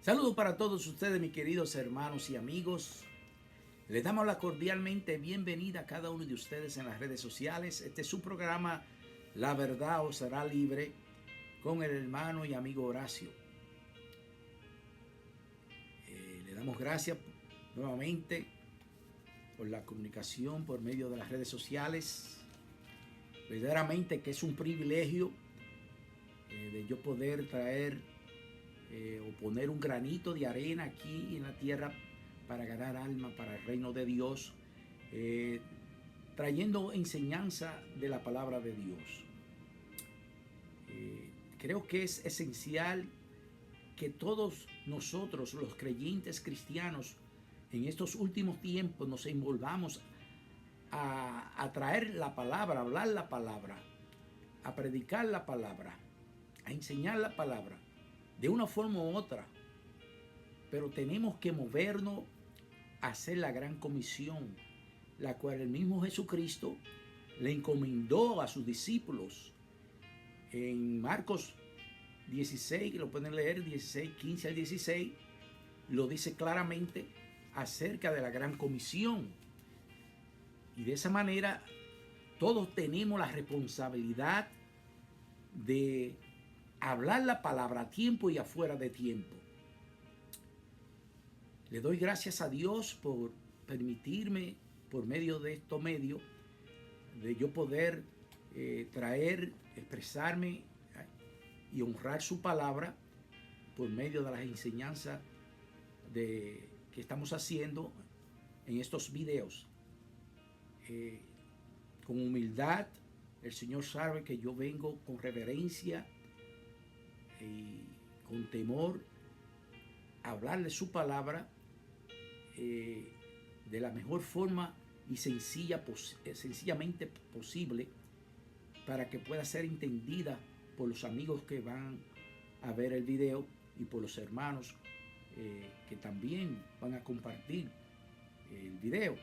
Saludos para todos ustedes, mis queridos hermanos y amigos. Les damos la cordialmente bienvenida a cada uno de ustedes en las redes sociales. Este es su programa, La Verdad os hará libre, con el hermano y amigo Horacio. Le damos gracias nuevamente por la comunicación por medio de las redes sociales. Verdaderamente que es un privilegio de yo poder traer o poner un granito de arena aquí en la tierra para ganar alma para el reino de Dios, trayendo enseñanza de la palabra de Dios. Creo que es esencial que todos nosotros, los creyentes cristianos, en estos últimos tiempos nos envolvamos a traer la palabra, a hablar la palabra, a predicar la palabra, a enseñar la palabra de una forma u otra. Pero tenemos que movernos a hacer la gran comisión, la cual el mismo Jesucristo le encomendó a sus discípulos. En Marcos 16, que lo pueden leer, 16, 15 al 16, lo dice claramente acerca de la gran comisión. Y de esa manera todos tenemos la responsabilidad de hablar la palabra a tiempo y afuera de tiempo. Le doy gracias a Dios por permitirme, por medio de estos medios, de yo poder traer, expresarme y honrar su palabra por medio de las enseñanzas que estamos haciendo en estos videos. Con humildad, el Señor sabe que yo vengo con reverencia y con temor a hablarle su palabra de la mejor forma y sencillamente posible, para que pueda ser entendida por los amigos que van a ver el video y por los hermanos que también van a compartir el video.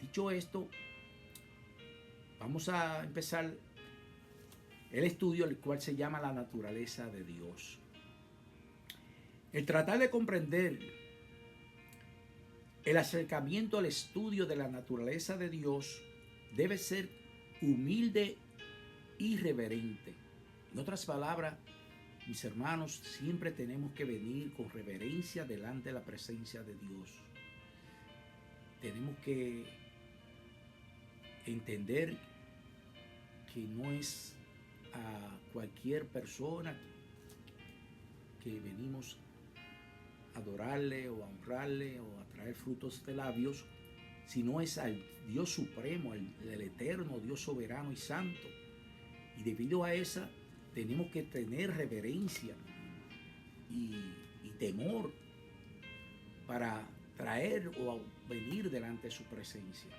Dicho esto, vamos a empezar el estudio, el cual se llama La naturaleza de Dios. El tratar de comprender el acercamiento al estudio de la naturaleza de Dios debe ser humilde y reverente. En otras palabras, mis hermanos, siempre tenemos que venir con reverencia delante de la presencia de Dios. Tenemos que entender que no es a cualquier persona que venimos a adorarle o a honrarle o a traer frutos de labios, sino es al Dios supremo, el eterno Dios soberano y santo. Y debido a esa tenemos que tener reverencia y temor para traer o venir delante de su presencia.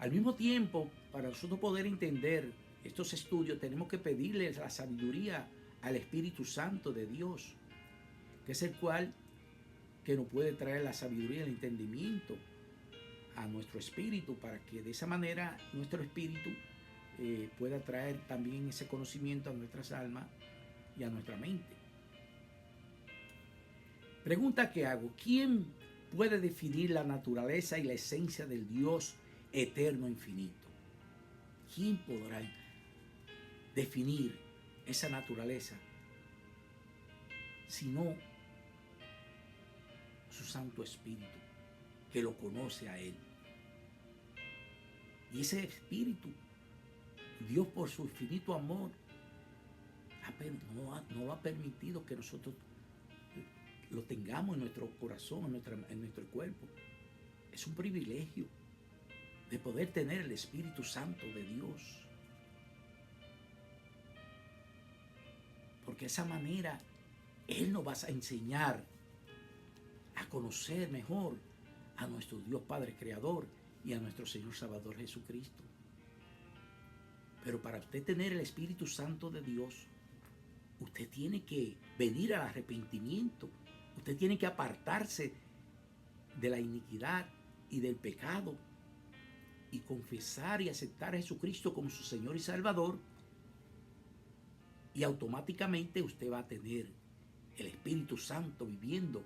Al mismo tiempo, para nosotros poder entender estos estudios, tenemos que pedirle la sabiduría al Espíritu Santo de Dios, que es el cual que nos puede traer la sabiduría y el entendimiento a nuestro espíritu, para que de esa manera nuestro espíritu pueda traer también ese conocimiento a nuestras almas y a nuestra mente. Pregunta que hago: ¿quién puede definir la naturaleza y la esencia del Dios eterno infinito? ¿Quién podrá definir esa naturaleza sino su Santo Espíritu, que lo conoce a Él? Y ese Espíritu, Dios por su infinito amor, no ha permitido que nosotros lo tengamos en nuestro corazón, en nuestro cuerpo. Es un privilegio de poder tener el Espíritu Santo de Dios, porque de esa manera Él nos va a enseñar a conocer mejor a nuestro Dios Padre Creador y a nuestro Señor Salvador Jesucristo. Pero para usted tener el Espíritu Santo de Dios, usted tiene que venir al arrepentimiento. Usted tiene que apartarse de la iniquidad y del pecado y confesar y aceptar a Jesucristo como su Señor y Salvador, Y automáticamente usted va a tener el Espíritu Santo viviendo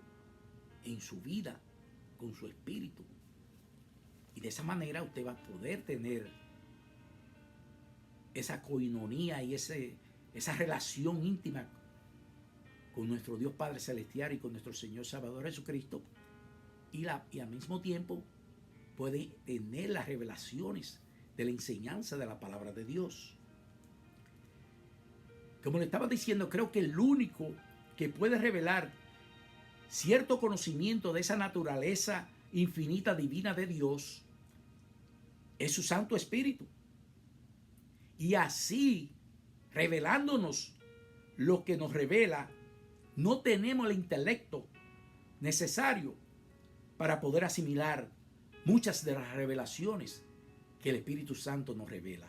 en su vida con su espíritu. Y de esa manera usted va a poder tener esa coinonía y esa relación íntima con nuestro Dios Padre Celestial y con nuestro Señor Salvador Jesucristo. Y al mismo tiempo puede tener las revelaciones de la enseñanza de la palabra de Dios. Como le estaba diciendo, creo que el único que puede revelar cierto conocimiento de esa naturaleza infinita divina de Dios es su Santo Espíritu. Y así, revelándonos lo que nos revela, no tenemos el intelecto necesario para poder asimilar muchas de las revelaciones que el Espíritu Santo nos revela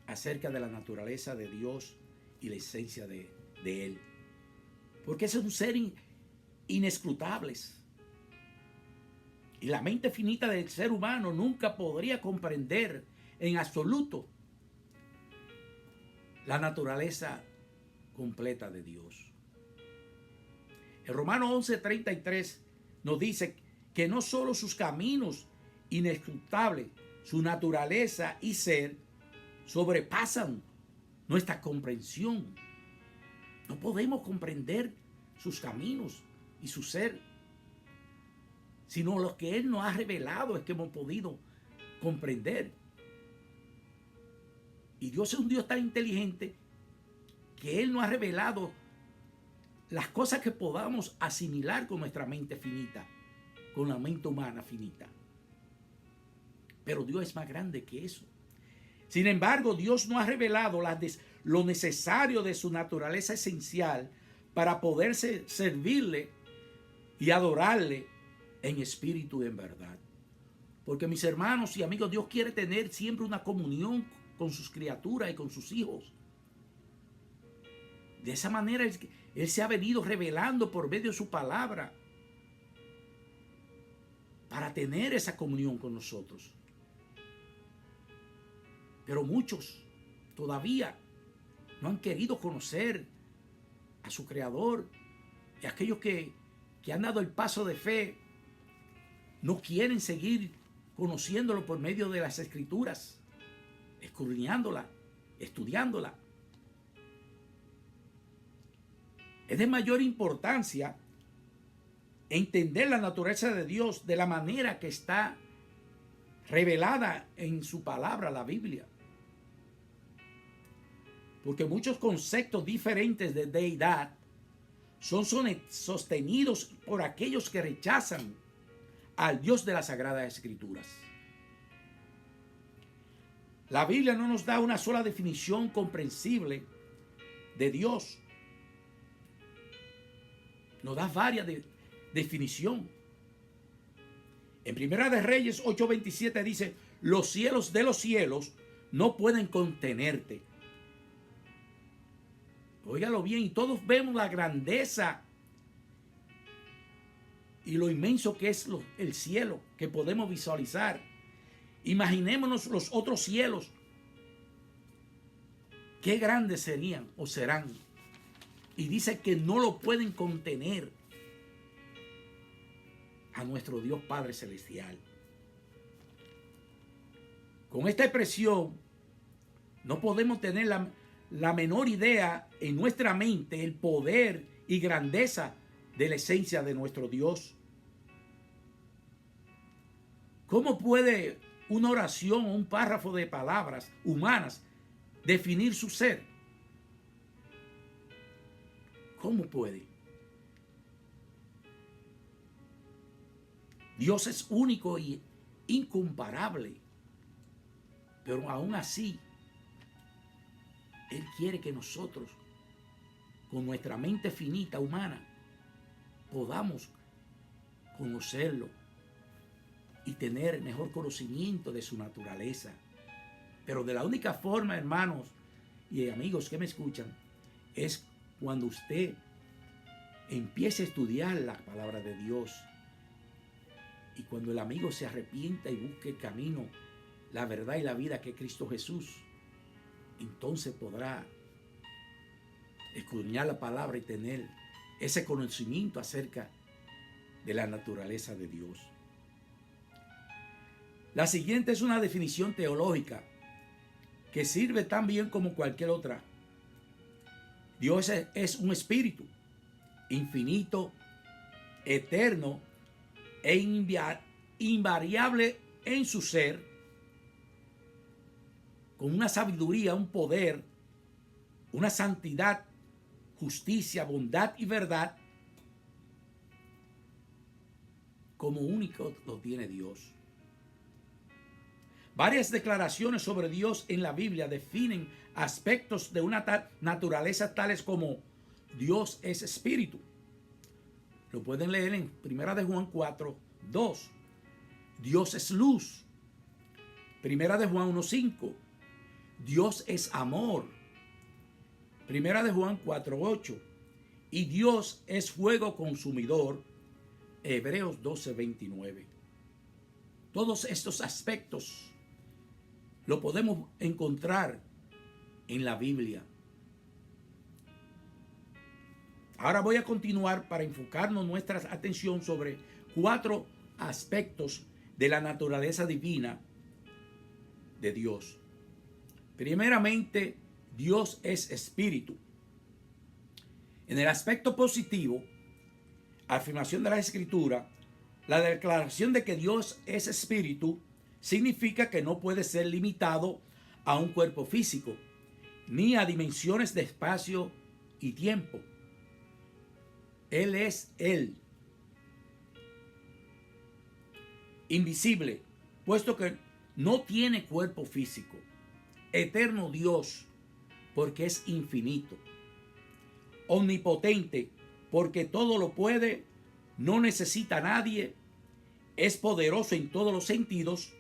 acerca de la naturaleza de Dios y la esencia de Él. Porque es un ser inescrutable. Y la mente finita del ser humano nunca podría comprender en absoluto la naturaleza completa de Dios. En Romanos 11:33 nos dice que no solo sus caminos inescrutables, su naturaleza y ser sobrepasan nuestra comprensión. No podemos comprender sus caminos y su ser, sino lo que Él nos ha revelado es que hemos podido comprender. Y Dios es un Dios tan inteligente que Él nos ha revelado las cosas que podamos asimilar con nuestra mente finita, con la mente humana finita. Pero Dios es más grande que eso. Sin embargo, Dios nos ha revelado lo necesario de su naturaleza esencial para poder servirle y adorarle en espíritu y en verdad. Porque mis hermanos y amigos, Dios quiere tener siempre una comunión con sus criaturas y con sus hijos. De esa manera Él se ha venido revelando por medio de su palabra para tener esa comunión con nosotros. Pero muchos todavía no han querido conocer a su Creador, y aquellos que han dado el paso de fe no quieren seguir conociéndolo por medio de las Escrituras, escudriñándola, estudiándola. Es de mayor importancia entender la naturaleza de Dios de la manera que está revelada en su palabra, la Biblia. Porque muchos conceptos diferentes de deidad son sostenidos por aquellos que rechazan al Dios de las Sagradas Escrituras. La Biblia no nos da una sola definición comprensible de Dios. Nos da varias definiciones. En Primera de Reyes 8:27 dice: los cielos de los cielos no pueden contenerte. Óigalo bien, y todos vemos la grandeza y lo inmenso que es el cielo que podemos visualizar. Imaginémonos los otros cielos. Qué grandes serían o serán. Y dice que no lo pueden contener a nuestro Dios Padre Celestial. Con esta expresión no podemos tener la menor idea en nuestra mente el poder y grandeza de la esencia de nuestro Dios. ¿Cómo puede una oración o un párrafo de palabras humanas definir su ser? ¿Cómo puede? Dios es único y incomparable, pero aún así Él quiere que nosotros, con nuestra mente finita humana, podamos conocerlo y tener mejor conocimiento de su naturaleza. Pero de la única forma, hermanos y amigos que me escuchan, es cuando usted empiece a estudiar la palabra de Dios, y cuando el amigo se arrepienta y busque el camino, la verdad y la vida que es Cristo Jesús. entonces podrá escudriñar la palabra y tener ese conocimiento acerca de la naturaleza de Dios. La siguiente es una definición teológica que sirve tan bien como cualquier otra. Dios es un espíritu infinito, eterno e invariable en su ser, con una sabiduría, un poder, una santidad, justicia, bondad y verdad, como único lo tiene Dios. Varias declaraciones sobre Dios en la Biblia definen aspectos de una naturaleza tales como Dios es espíritu. Lo pueden leer en 1 de Juan 4, 2. Dios es luz. 1 de Juan 1, 5. Dios es amor. 1 de Juan 4, 8. Y Dios es fuego consumidor. Hebreos 12, 29. Todos estos aspectos lo podemos encontrar en la Biblia. Ahora voy a continuar para enfocarnos nuestra atención sobre 4 aspectos de la naturaleza divina de Dios. Primeramente, Dios es espíritu. En el aspecto positivo, afirmación de la Escritura, la declaración de que Dios es espíritu significa que no puede ser limitado a un cuerpo físico, ni a dimensiones de espacio y tiempo. Él es Él, invisible, puesto que no tiene cuerpo físico. Eterno Dios, porque es infinito. Omnipotente, porque todo lo puede, no necesita a nadie, es poderoso en todos los sentidos,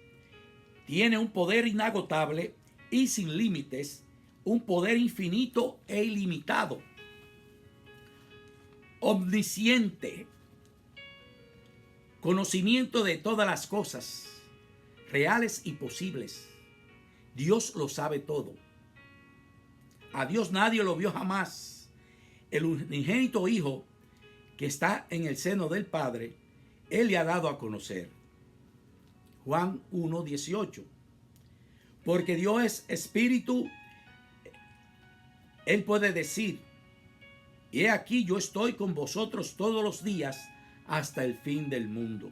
tiene un poder inagotable y sin límites, un poder infinito e ilimitado. Omnisciente, conocimiento de todas las cosas, reales y posibles. Dios lo sabe todo. A Dios nadie lo vio jamás. El unigénito Hijo que está en el seno del Padre, Él le ha dado a conocer. Juan 1, 18. Porque Dios es espíritu, Él puede decir: y he aquí yo estoy con vosotros todos los días hasta el fin del mundo.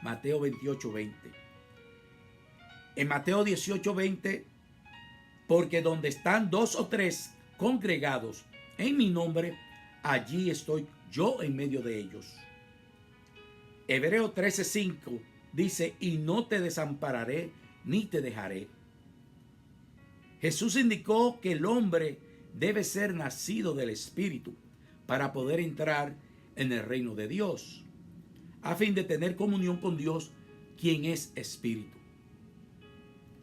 Mateo 28, 20. En Mateo 18, 20, porque donde están 2 o 3 congregados en mi nombre, allí estoy yo en medio de ellos. Hebreos 13, 5 dice: y no te desampararé ni te dejaré. Jesús indicó que el hombre debe ser nacido del Espíritu para poder entrar en el reino de Dios, a fin de tener comunión con Dios, quien es Espíritu.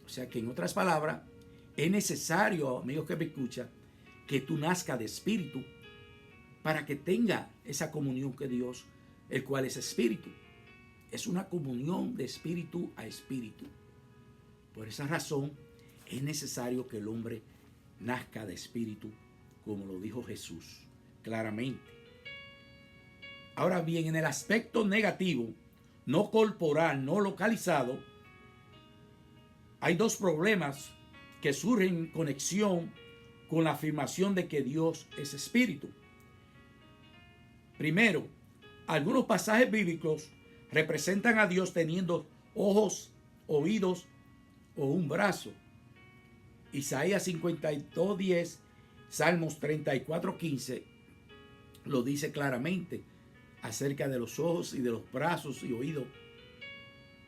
O sea que, en otras palabras, es necesario, amigos que me escuchan, que tú nazcas de Espíritu para que tenga esa comunión con Dios, el cual es Espíritu. Es una comunión de espíritu a espíritu. Por esa razón es necesario que el hombre nazca de espíritu, como lo dijo Jesús claramente. Ahora bien, en el aspecto negativo, no corporal, no localizado, hay 2 problemas que surgen en conexión con la afirmación de que Dios es espíritu. Primero, algunos pasajes bíblicos representan a Dios teniendo ojos, oídos o un brazo. Isaías 52:10, Salmos 34:15 lo dice claramente acerca de los ojos y de los brazos y oídos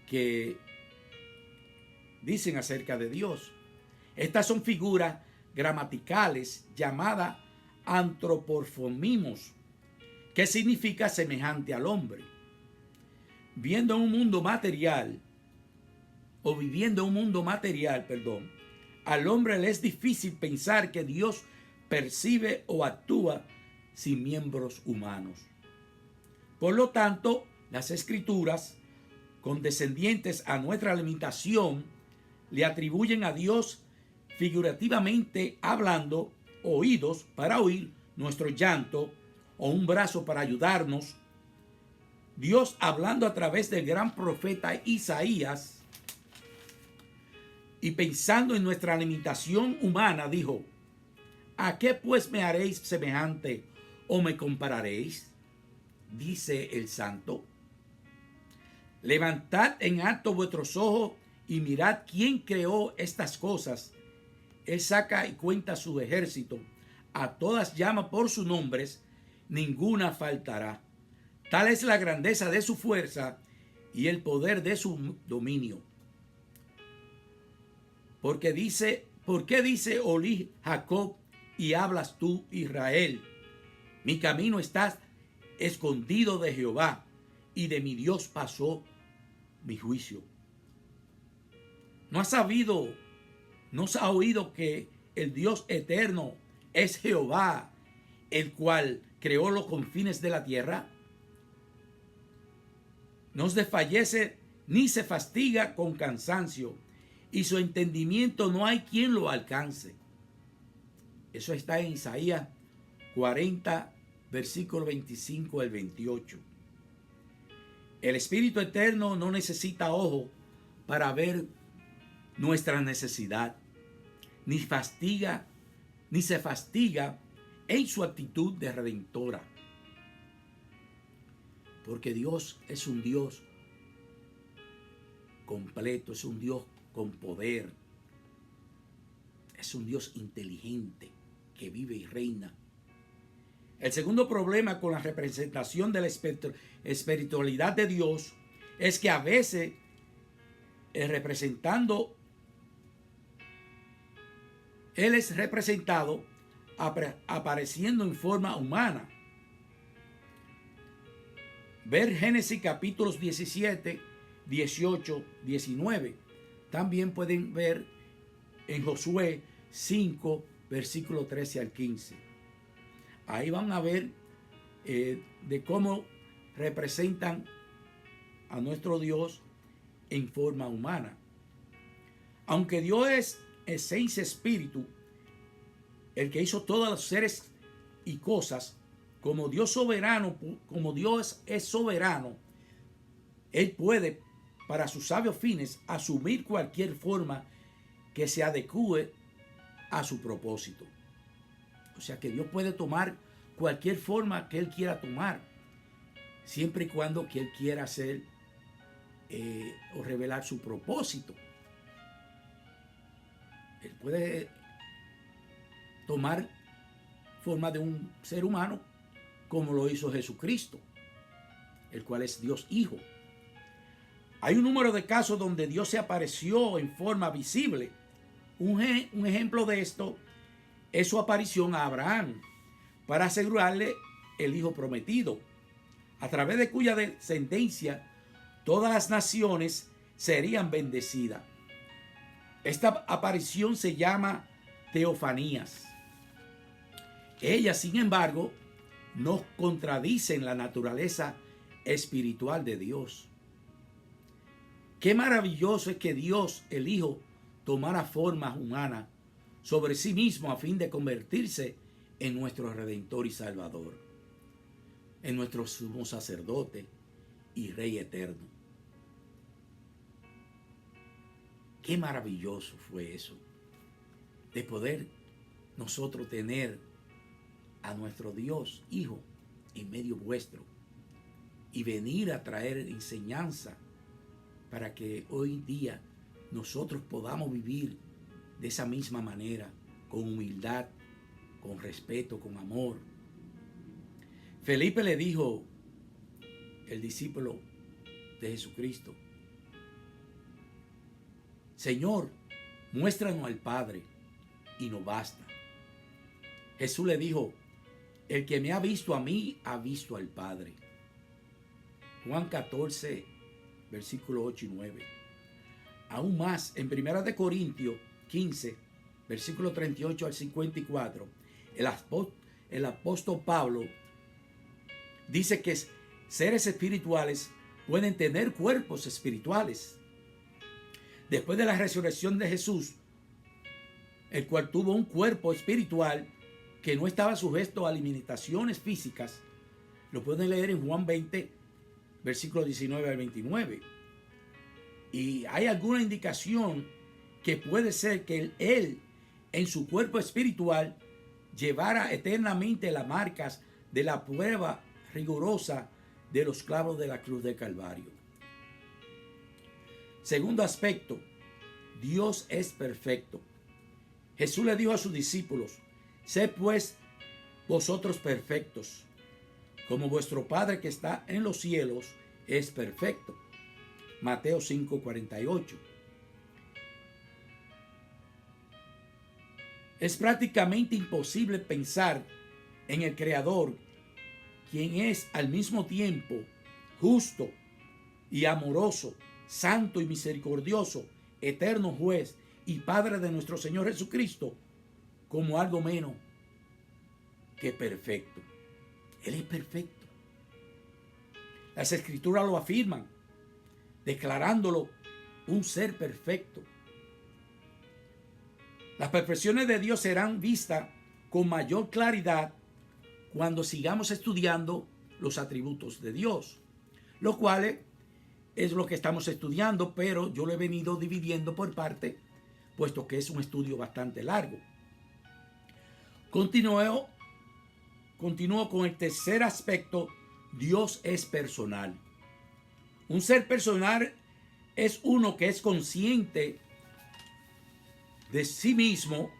que dicen acerca de Dios. Estas son figuras gramaticales llamadas antropomorfismos, que significa semejante al hombre. Viviendo en un mundo material, al hombre le es difícil pensar que Dios percibe o actúa sin miembros humanos. Por lo tanto, las Escrituras, condescendientes a nuestra limitación, le atribuyen a Dios figurativamente hablando, oídos para oír nuestro llanto o un brazo para ayudarnos. Dios, hablando a través del gran profeta Isaías y pensando en nuestra limitación humana, dijo: ¿a qué pues me haréis semejante o me compararéis? Dice el santo. Levantad en alto vuestros ojos y mirad quién creó estas cosas. Él saca y cuenta su ejército. A todas llama por sus nombres, ninguna faltará. Tal es la grandeza de su fuerza y el poder de su dominio. ¿Por qué dice Olí Jacob y hablas tú, Israel? Mi camino está escondido de Jehová, y de mi Dios pasó mi juicio. ¿No has oído que el Dios eterno es Jehová, el cual creó los confines de la tierra? No se desfallece ni se fatiga con cansancio, y su entendimiento no hay quien lo alcance. Eso está en Isaías 40, versículo 25 al 28. El Espíritu Eterno no necesita ojo para ver nuestra necesidad, ni se fastiga en su actitud de redentora. Porque Dios es un Dios completo, es un Dios con poder, es un Dios inteligente que vive y reina. El segundo problema con la representación de la espiritualidad de Dios es que a veces Él es representado apareciendo en forma humana. Ver Génesis capítulos 17, 18, 19. También pueden ver en Josué 5, versículo 13 al 15. Ahí van a ver de cómo representan a nuestro Dios en forma humana. Aunque Dios es esencia espíritu, el que hizo todos los seres y cosas, como Dios es soberano, Él puede, para sus sabios fines, asumir cualquier forma que se adecue a su propósito. O sea que Dios puede tomar cualquier forma que Él quiera tomar, siempre y cuando que Él quiera hacer o revelar su propósito. Él puede tomar forma de un ser humano, como lo hizo Jesucristo, el cual es Dios Hijo. Hay un número de casos donde Dios se apareció en forma visible. Un ejemplo de esto es su aparición a Abraham para asegurarle el hijo prometido, a través de cuya descendencia todas las naciones serían bendecidas. Esta aparición se llama teofanías. Ella, sin embargo, no contradice la naturaleza espiritual de Dios. Qué maravilloso es que Dios, el Hijo, tomara forma humana sobre sí mismo a fin de convertirse en nuestro Redentor y Salvador, en nuestro sumo sacerdote y Rey eterno. Qué maravilloso fue eso, de poder nosotros tener a nuestro Dios Hijo en medio vuestro y venir a traer enseñanza para que hoy día nosotros podamos vivir de esa misma manera, con humildad, con respeto, con amor. Felipe le dijo, el discípulo de Jesucristo: Señor, muéstranos al Padre y nos basta. Jesús le dijo: el que me ha visto a mí, ha visto al Padre. Juan 14, versículo 8 y 9. Aún más, en 1 Corintios 15, versículo 38 al 54, el apóstol Pablo dice que seres espirituales pueden tener cuerpos espirituales. Después de la resurrección de Jesús, el cual tuvo un cuerpo espiritual que no estaba sujeto a limitaciones físicas. Lo pueden leer en Juan 20, versículos 19 al 29. Y hay alguna indicación que puede ser que él en su cuerpo espiritual llevara eternamente las marcas de la prueba rigurosa de los clavos de la cruz de Calvario. Segundo aspecto, Dios es perfecto. Jesús le dijo a sus discípulos: sed pues vosotros perfectos, como vuestro Padre que está en los cielos es perfecto. Mateo 5:48. Es prácticamente imposible pensar en el Creador, quien es al mismo tiempo justo y amoroso, santo y misericordioso, eterno juez y Padre de nuestro Señor Jesucristo, como algo menos que perfecto. Él es perfecto. Las Escrituras lo afirman, declarándolo un ser perfecto. Las perfecciones de Dios serán vistas con mayor claridad cuando sigamos estudiando los atributos de Dios, los cuales es lo que estamos estudiando, pero yo lo he venido dividiendo por parte, puesto que es un estudio bastante largo. Continúo con el tercer aspecto. Dios es personal. Un ser personal es uno que es consciente de sí mismo,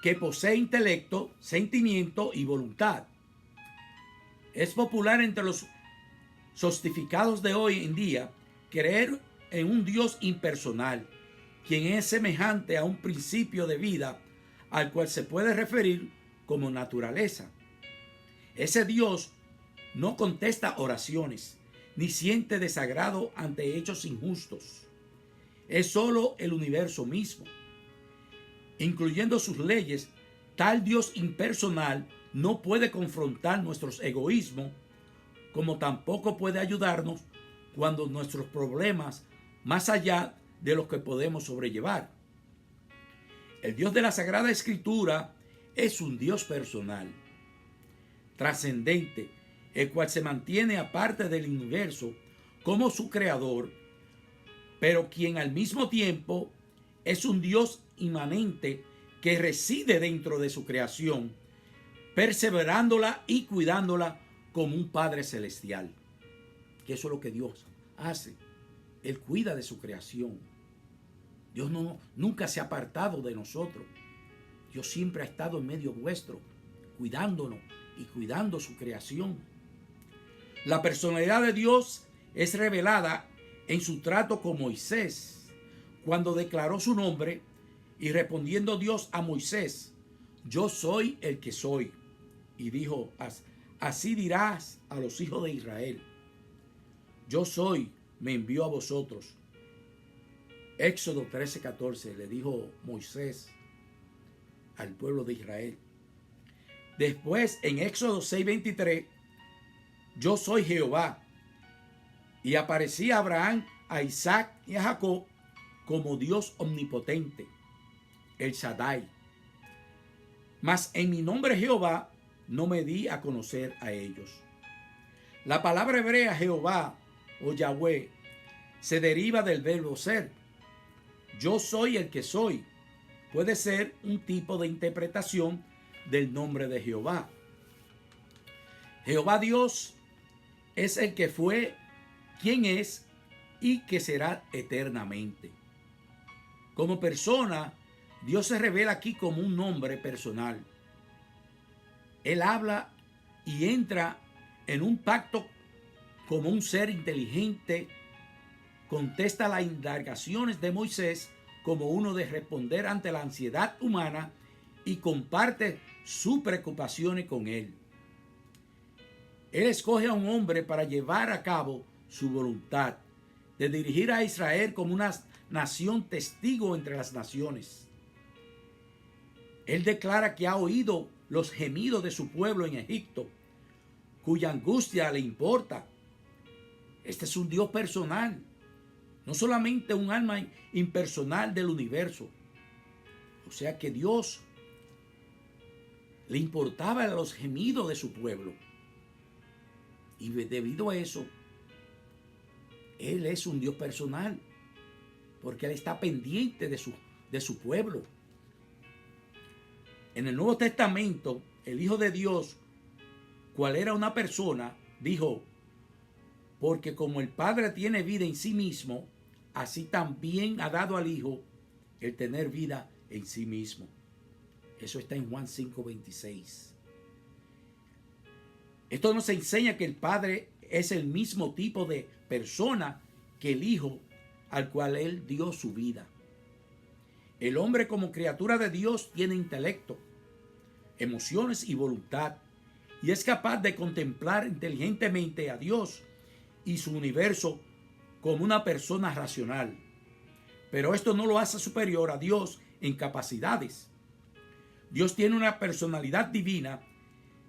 que posee intelecto, sentimiento y voluntad. Es popular entre los sofisticados de hoy en día creer en un Dios impersonal, quien es semejante a un principio de vida al cual se puede referir como naturaleza. Ese Dios no contesta oraciones, ni siente desagrado ante hechos injustos. Es solo el universo mismo. Incluyendo sus leyes, tal Dios impersonal no puede confrontar nuestros egoísmos, como tampoco puede ayudarnos cuando nuestros problemas más allá de los que podemos sobrellevar. El Dios de la Sagrada Escritura es un Dios personal, trascendente, el cual se mantiene aparte del universo como su creador, pero quien al mismo tiempo es un Dios inmanente que reside dentro de su creación, perseverándola y cuidándola como un Padre celestial. Que eso es lo que Dios hace. Él cuida de su creación. Dios nunca se ha apartado de nosotros. Dios siempre ha estado en medio vuestro, cuidándonos y cuidando su creación. La personalidad de Dios es revelada en su trato con Moisés, cuando declaró su nombre y respondiendo Dios a Moisés: yo soy el que soy. Y dijo: así dirás a los hijos de Israel: yo soy, me envió a vosotros. Éxodo 13:14 le dijo Moisés al pueblo de Israel. Después en Éxodo 6:23, yo soy Jehová. Y aparecí a Abraham, a Isaac y a Jacob como Dios omnipotente, el Shaddai. Mas en mi nombre Jehová no me di a conocer a ellos. La palabra hebrea Jehová o Yahweh se deriva del verbo ser. Yo soy el que soy. Puede ser un tipo de interpretación del nombre de Jehová. Jehová Dios es el que fue, quien es y que será eternamente. Como persona, Dios se revela aquí como un nombre personal. Él habla y entra en un pacto como un ser inteligente, contesta las indagaciones de Moisés como uno de responder ante la ansiedad humana y comparte sus preocupaciones con él. Él escoge a un hombre para llevar a cabo su voluntad de dirigir a Israel como una nación testigo entre las naciones. Él declara que ha oído los gemidos de su pueblo en Egipto, cuya angustia le importa. Este es un Dios personal, no solamente un alma impersonal del universo. O sea que Dios le importaba los gemidos de su pueblo. Y debido a eso, Él es un Dios personal, porque Él está pendiente de su pueblo. En el Nuevo Testamento, el Hijo de Dios, cual era una persona, dijo: porque como el Padre tiene vida en sí mismo, así también ha dado al Hijo el tener vida en sí mismo. Eso está en Juan 5:26. Esto nos enseña que el Padre es el mismo tipo de persona que el Hijo, al cual Él dio su vida. El hombre, como criatura de Dios, tiene intelecto, emociones y voluntad, y es capaz de contemplar inteligentemente a Dios y su universo como una persona racional. Pero esto no lo hace superior a Dios en capacidades. Dios tiene una personalidad divina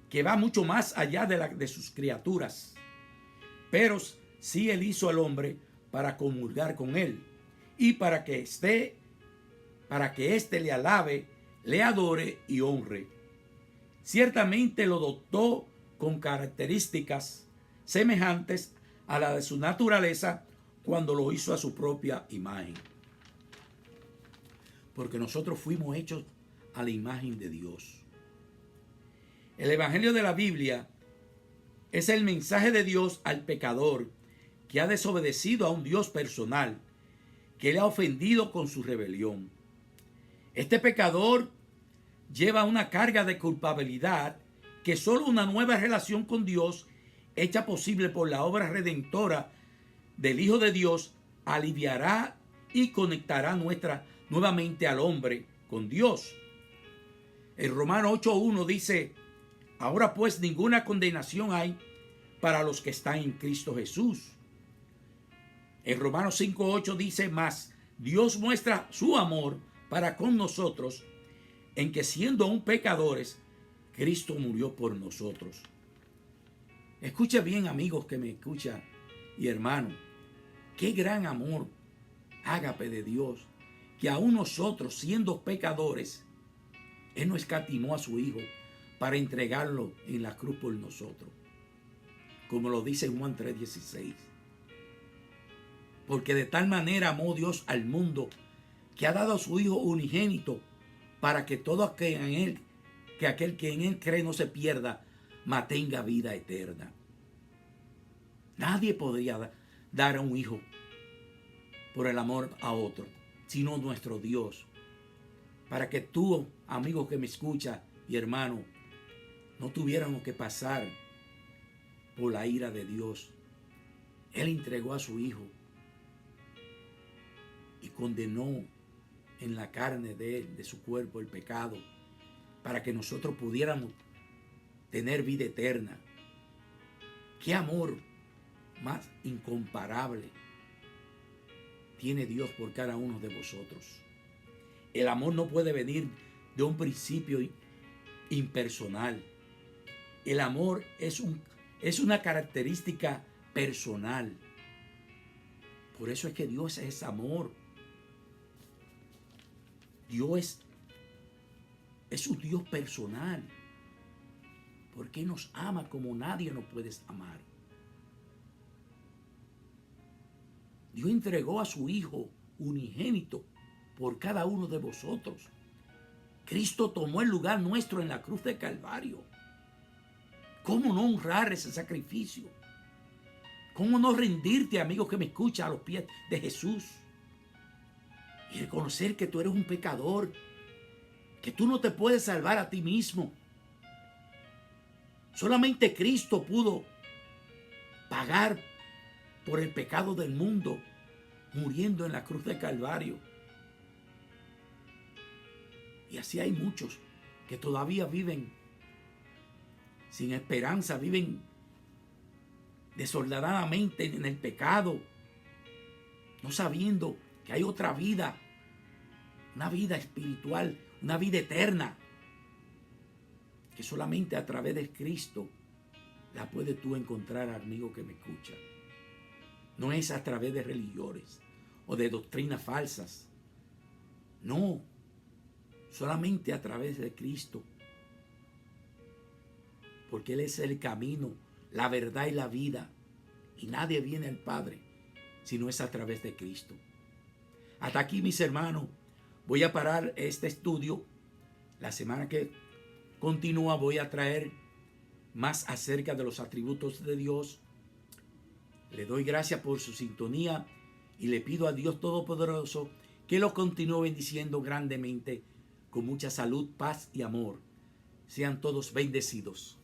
que va mucho más allá de sus criaturas. Pero sí Él hizo al hombre para comulgar con Él y para que éste le alabe, le adore y honre. Ciertamente lo dotó con características semejantes a la de su naturaleza cuando lo hizo a su propia imagen. Porque nosotros fuimos hechos a la imagen de Dios. El Evangelio de la Biblia es el mensaje de Dios al pecador que ha desobedecido a un Dios personal, que le ha ofendido con su rebelión. Este pecador lleva una carga de culpabilidad que solo una nueva relación con Dios, hecha posible por la obra redentora del Hijo de Dios, aliviará y conectará nuevamente al hombre con Dios. En Romanos 8:1 dice: ahora pues ninguna condenación hay para los que están en Cristo Jesús. En Romanos 5:8 dice: mas Dios muestra su amor para con nosotros, en que siendo aún pecadores, Cristo murió por nosotros. Escuche bien, amigos que me escuchan y hermanos, qué gran amor, ágape de Dios, que aún nosotros, siendo pecadores, Él no escatimó a su Hijo para entregarlo en la cruz por nosotros, como lo dice en Juan 3:16. Porque de tal manera amó Dios al mundo, que ha dado a su Hijo unigénito, para que todo aquel que en Él cree no se pierda, mas tenga vida eterna. Nadie podría dar a un hijo por el amor a otro, sino nuestro Dios. Para que tú, amigo que me escucha y hermano, no tuviéramos que pasar por la ira de Dios. Él entregó a su Hijo y condenó en la carne de Él, de su cuerpo, el pecado, para que nosotros pudiéramos tener vida eterna. ¡Qué amor más incomparable tiene Dios por cada uno de vosotros! El amor no puede venir de un principio impersonal. El amor es una característica personal. Por eso es que Dios es amor. Dios es un Dios personal, porque nos ama como nadie nos puede amar. Dios entregó a su Hijo unigénito por cada uno de vosotros. Cristo tomó el lugar nuestro en la cruz de Calvario. ¿Cómo no honrar ese sacrificio? ¿Cómo no rendirte, amigo que me escucha, a los pies de Jesús? Y reconocer que tú eres un pecador, que tú no te puedes salvar a ti mismo. Solamente Cristo pudo pagar por el pecado del mundo, muriendo en la cruz de Calvario. Y así hay muchos que todavía viven sin esperanza, viven desordenadamente en el pecado, no sabiendo que hay otra vida, una vida espiritual, una vida eterna, que solamente a través de Cristo la puedes tú encontrar, amigo que me escucha. No es a través de religiones o de doctrinas falsas. No, solamente a través de Cristo, porque Él es el camino, la verdad y la vida, y nadie viene al Padre si no es a través de Cristo. Hasta aquí, mis hermanos, voy a parar este estudio. La semana que continúa voy a traer más acerca de los atributos de Dios. Le doy gracias por su sintonía y le pido a Dios Todopoderoso que lo continúe bendiciendo grandemente con mucha salud, paz y amor. Sean todos bendecidos.